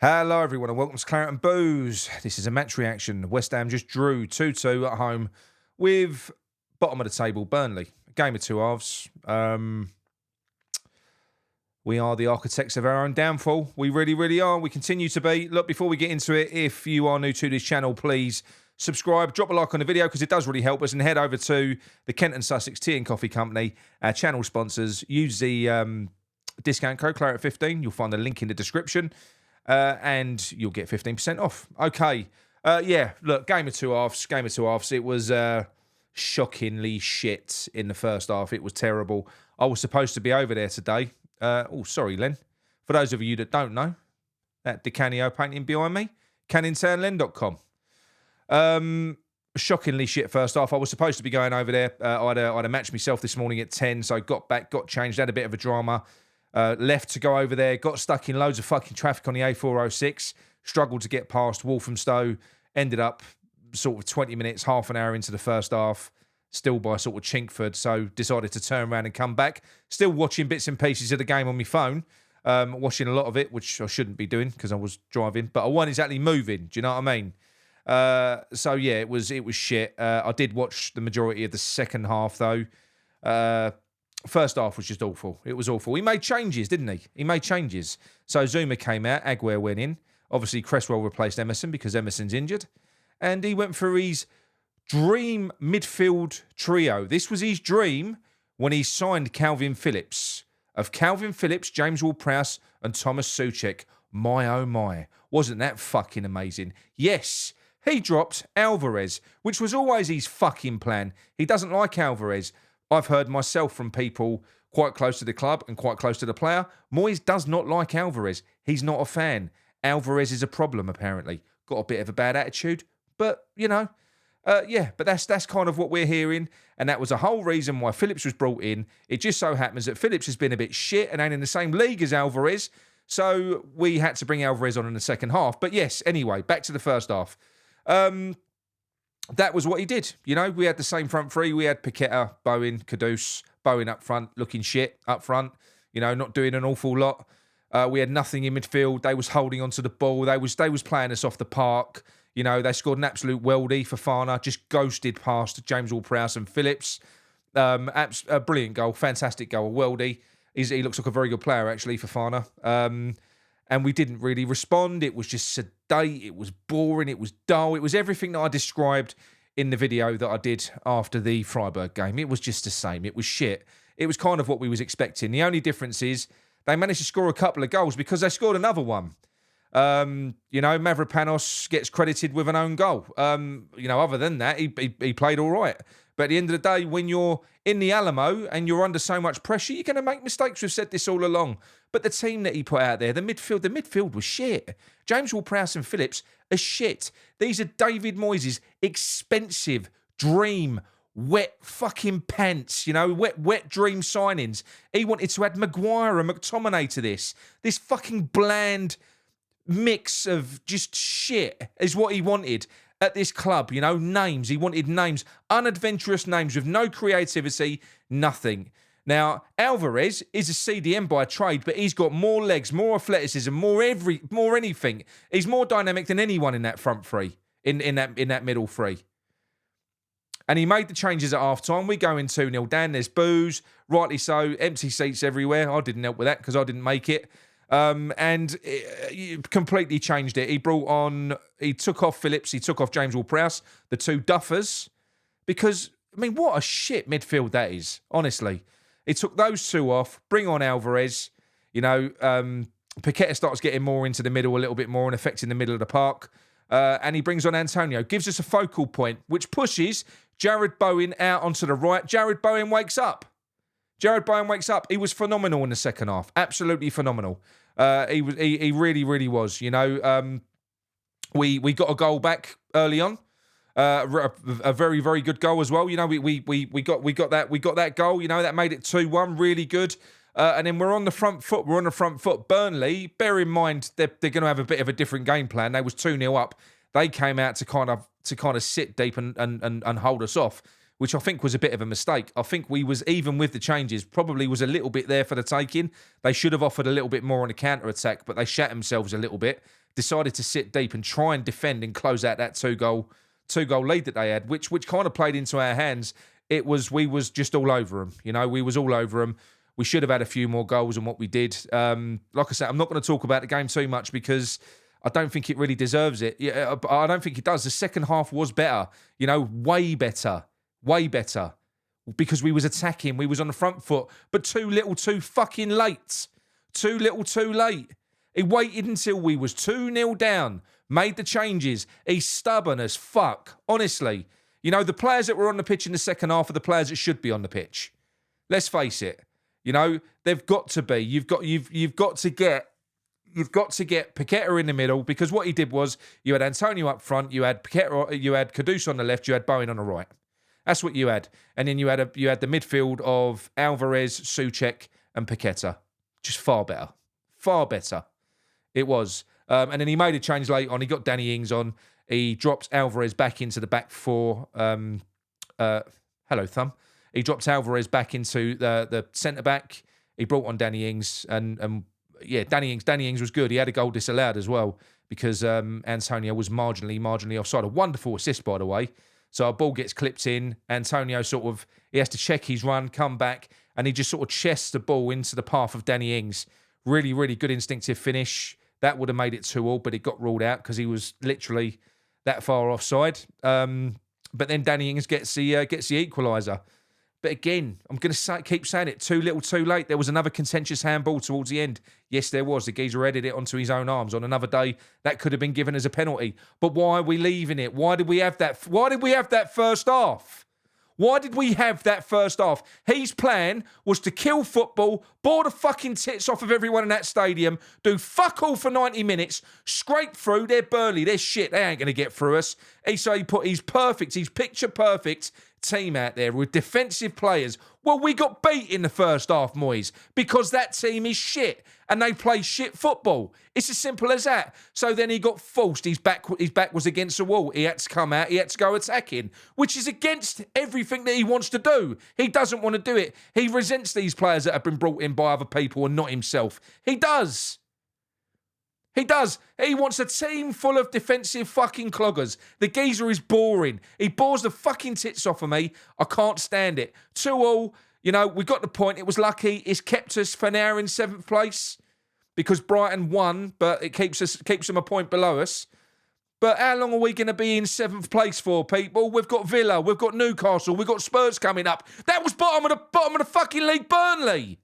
Hello, everyone, and welcome to Claret and Booze. This is a match reaction. West Ham just drew 2-2 at home with bottom of the table Burnley. A game of two halves. We are the architects of our own downfall. We really, really are. We continue to be. Look, before we get into it, if you are new to this channel, please subscribe, drop a like on the video because it does really help us, and head over to the Kent and Sussex Tea and Coffee Company, our channel sponsors. Use the discount code Claret15. You'll find the link in the description. And you'll get 15% off. Okay. Yeah, look, game of two halves. It was shockingly shit in the first half. It was terrible. I was supposed to be over there today. Oh, sorry, Len. For those of you that don't know, that DeCanio painting behind me, canningtownlen.com. Shockingly shit first half. I was supposed to be going over there. I had a match myself this morning at 10, so I got back, got changed, had a bit of a drama. Left to go over there, got stuck in loads of fucking traffic on the A406, struggled to get past Walthamstow, ended up sort of 20 minutes, half an hour into the first half, still by sort of Chinkford, so decided to turn around and come back. Still watching bits and pieces of the game on my phone, watching a lot of it, which I shouldn't be doing because I was driving, but I wasn't exactly moving, do you know what I mean? So yeah, it was shit. I did watch the majority of the second half though. First half was just awful. It was awful. He made changes, didn't he? He made changes. So Zuma came out, Aguero went in. Obviously, Cresswell replaced Emerson because Emerson's injured. And he went for his dream midfield trio. This was his dream when he signed Calvin Phillips. Of Calvin Phillips, James Ward-Prowse and Thomas Souček. My, oh my. Wasn't that fucking amazing? Yes, he dropped Alvarez, which was always his fucking plan. He doesn't like Alvarez. I've heard myself from people quite close to the club and quite close to the player. Moyes does not like Alvarez. He's not a fan. Alvarez is a problem, apparently. Got a bit of a bad attitude. But, you know, yeah, but that's kind of what we're hearing. And that was a whole reason why Phillips was brought in. It just so happens that Phillips has been a bit shit and ain't in the same league as Alvarez. So we had to bring Alvarez on in the second half. But yes, anyway, back to the first half. That was what he did. You know, we had the same front three. We had Paqueta, Bowen, Kudus. Bowen up front, looking shit up front. You know, not doing an awful lot. We had nothing in midfield. They was holding onto the ball. They was playing us off the park. You know, they scored an absolute weldy. Fofana just ghosted past James Ward-Prowse and Phillips. A brilliant goal, fantastic goal. Weldy. He looks like a very good player, actually, Fofana. And we didn't really respond. It was just sedate. It was boring. It was dull. It was everything that I described in the video that I did after the Freiburg game. It was just the same. It was shit. It was kind of what we was expecting. The only difference is they managed to score a couple of goals because they scored another one. You know, Mavropanos gets credited with an own goal. You know, other than that, he played all right. But at the end of the day, when you're in the Alamo and you're under so much pressure, you're going to make mistakes. We've said this all along. But the team that he put out there, the midfield was shit. James Ward-Prowse and Phillips are shit. These are David Moyes' expensive dream, wet fucking pants, you know, wet dream signings. He wanted to add Maguire and McTominay to this. This fucking bland mix of just shit is what he wanted at this club, you know, names. He wanted names, unadventurous names with no creativity, nothing. Now, Alvarez is a CDM by trade, but he's got more legs, more athleticism, more anything. He's more dynamic than anyone in that front three, in that middle three. And he made the changes at half-time. We go in 2-0 down. There's boos, rightly so, empty seats everywhere. I didn't help with that because I didn't make it. And it completely changed it. He took off Phillips, he took off James Ward-Prowse, the two duffers, because, I mean, what a shit midfield that is, honestly. He took those two off, bring on Alvarez, you know, Paqueta starts getting more into the middle a little bit more and affecting the middle of the park, and he brings on Antonio, gives us a focal point, which pushes Jared Bowen out onto the right. Jared Bowen wakes up. He was phenomenal in the second half. Absolutely phenomenal. He really, really was. You know, we got a goal back early on. A very, very good goal as well. You know, we got that goal. You know, that made it 2-1. Really good. And then we're on the front foot. Burnley, bear in mind they're going to have a bit of a different game plan. They was 2-0 up. They came out to kind of sit deep and hold us off, which I think was a bit of a mistake. I think we was, even with the changes, probably was a little bit there for the taking. They should have offered a little bit more on the counter-attack, but they shat themselves a little bit. decided to sit deep and try and defend and close out that two-goal lead that they had, which kind of played into our hands. We was just all over them. We was all over them. We should have had a few more goals than what we did. Like I said, I'm not going to talk about the game too much because I don't think it really deserves it. Yeah, I don't think it does. The second half was better. Way better. Because we was attacking. We was on the front foot. But too little, too fucking late. Too little, too late. He waited until we was 2-0 down. Made the changes. He's stubborn as fuck. Honestly. The players that were on the pitch in the second half are the players that should be on the pitch. Let's face it. They've got to be. You've got to get Paqueta in the middle, because what he did was you had Antonio up front, you had Paqueta, you had Kudus on the left, you had Bowen on the right. That's what you had. And then you had the midfield of Alvarez, Souček and Paqueta. Just far better. Far better. It was. And then he made a change late on. He got Danny Ings on. He dropped Alvarez back into the back four. Hello, Thumb. He dropped Alvarez back into the centre-back. He brought on Danny Ings. And Danny Ings was good. He had a goal disallowed as well because Antonio was marginally offside. A wonderful assist, by the way. So our ball gets clipped in. Antonio he has to check his run, come back, and he just sort of chests the ball into the path of Danny Ings. Really, really good instinctive finish. That would have made it 2-2, but it got ruled out because he was literally that far offside. But then Danny Ings gets the equaliser. But again, I'm going to keep saying it, too little, too late. There was another contentious handball towards the end. Yes, there was. The geezer headed it onto his own arms. On another day, that could have been given as a penalty. But why are we leaving it? Why did we have that? Why did we have that first half? Why did we have that first half? His plan was to kill football, bore the fucking tits off of everyone in that stadium, do fuck all for 90 minutes, scrape through. They're Burnley, they're shit. They ain't going to get through us. He put his picture perfect team out there with defensive players. Well, we got beat in the first half, Moyes, because that team is shit and they play shit football. It's as simple as that. So then he got forced. His back was against the wall. He had to come out. He had to go attacking, which is against everything that he wants to do. He doesn't want to do it. He resents these players that have been brought in by other people and not himself. He does. He does. He wants a team full of defensive fucking cloggers. The geezer is boring. He bores the fucking tits off of me. I can't stand it. 2-2. We got the point. It was lucky. It's kept us for now in 7th place because Brighton won, but it keeps them a point below us. But how long are we going to be in 7th place for, people? We've got Villa. We've got Newcastle. We've got Spurs coming up. That was bottom of the fucking league, Burnley.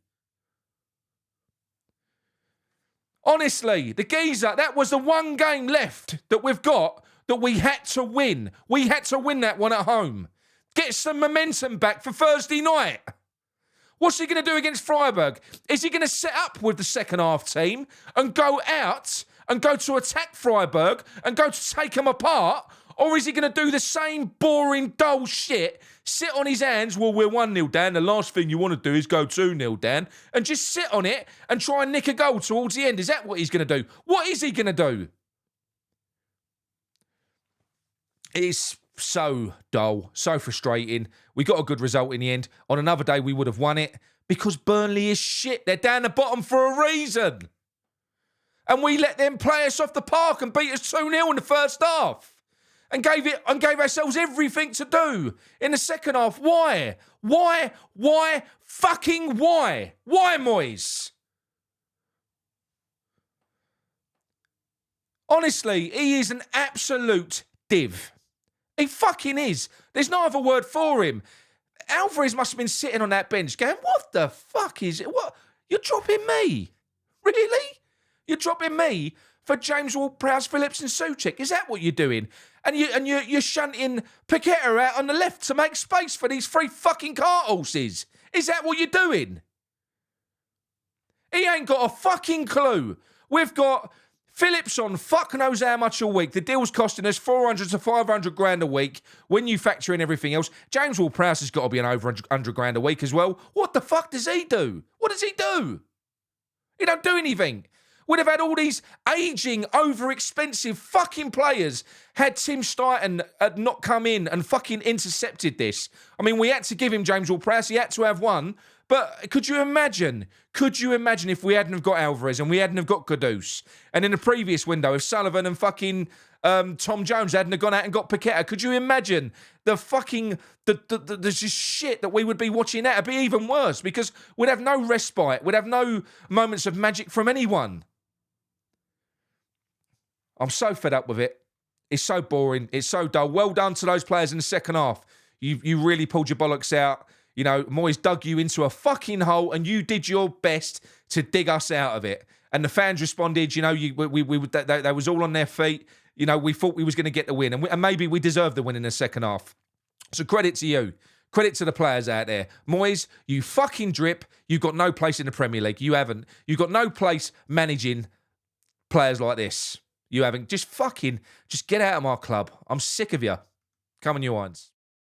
Honestly, the geezer, that was the one game left that we've got that we had to win. We had to win that one at home. Get some momentum back for Thursday night. What's he going to do against Freiburg? Is he going to set up with the second half team and go out and go to attack Freiburg and go to take them apart? Or is he going to do the same boring, dull shit, sit on his hands, well, we're 1-0 down, the last thing you want to do is go 2-0 down, and just sit on it and try and nick a goal towards the end? Is that what he's going to do? What is he going to do? It's so dull, so frustrating. We got a good result in the end. On another day, we would have won it because Burnley is shit. They're down the bottom for a reason. And we let them play us off the park and beat us 2-0 in the first half. And gave ourselves everything to do in the second half. Why? Why? Fucking why? Why, Moyes? Honestly, he is an absolute div. He fucking is. There's no other word for him. Alvarez must have been sitting on that bench going, what the fuck is it? What? You're dropping me? Really? You're dropping me for James Ward-Prowse, Phillips and Souček? Is that what you're doing? And you're shunting Paqueta out on the left to make space for these 3 fucking cart horses? Is that what you're doing? He ain't got a fucking clue. We've got Phillips on fuck knows how much a week. The deal's costing us 400 to 500 grand a week when you factor in everything else. James Ward-Prowse has got to be an over 100 grand a week as well. What the fuck does he do? What does he do? He don't do anything. We'd have had all these ageing, over-expensive fucking players had Tim Steiten had not come in and fucking intercepted this. I mean, we had to give him James Ward-Prowse. He had to have one. But could you imagine? Could you imagine if we hadn't have got Alvarez and we hadn't have got Kudus? And in the previous window, if Sullivan and fucking Tom Jones hadn't have gone out and got Paqueta, could you imagine the fucking the just shit that we would be watching? It'd be even worse because we'd have no respite. We'd have no moments of magic from anyone. I'm so fed up with it. It's so boring. It's so dull. Well done to those players in the second half. You really pulled your bollocks out. You know, Moyes dug you into a fucking hole and you did your best to dig us out of it. And the fans responded, you know, they was all on their feet. You know, we thought we was going to get the win. And maybe we deserved the win in the second half. So credit to you. Credit to the players out there. Moyes, you fucking drip. You've got no place in the Premier League. You haven't. You've got no place managing players like this. You haven't. Just get out of my club. I'm sick of you. Come on, you irons.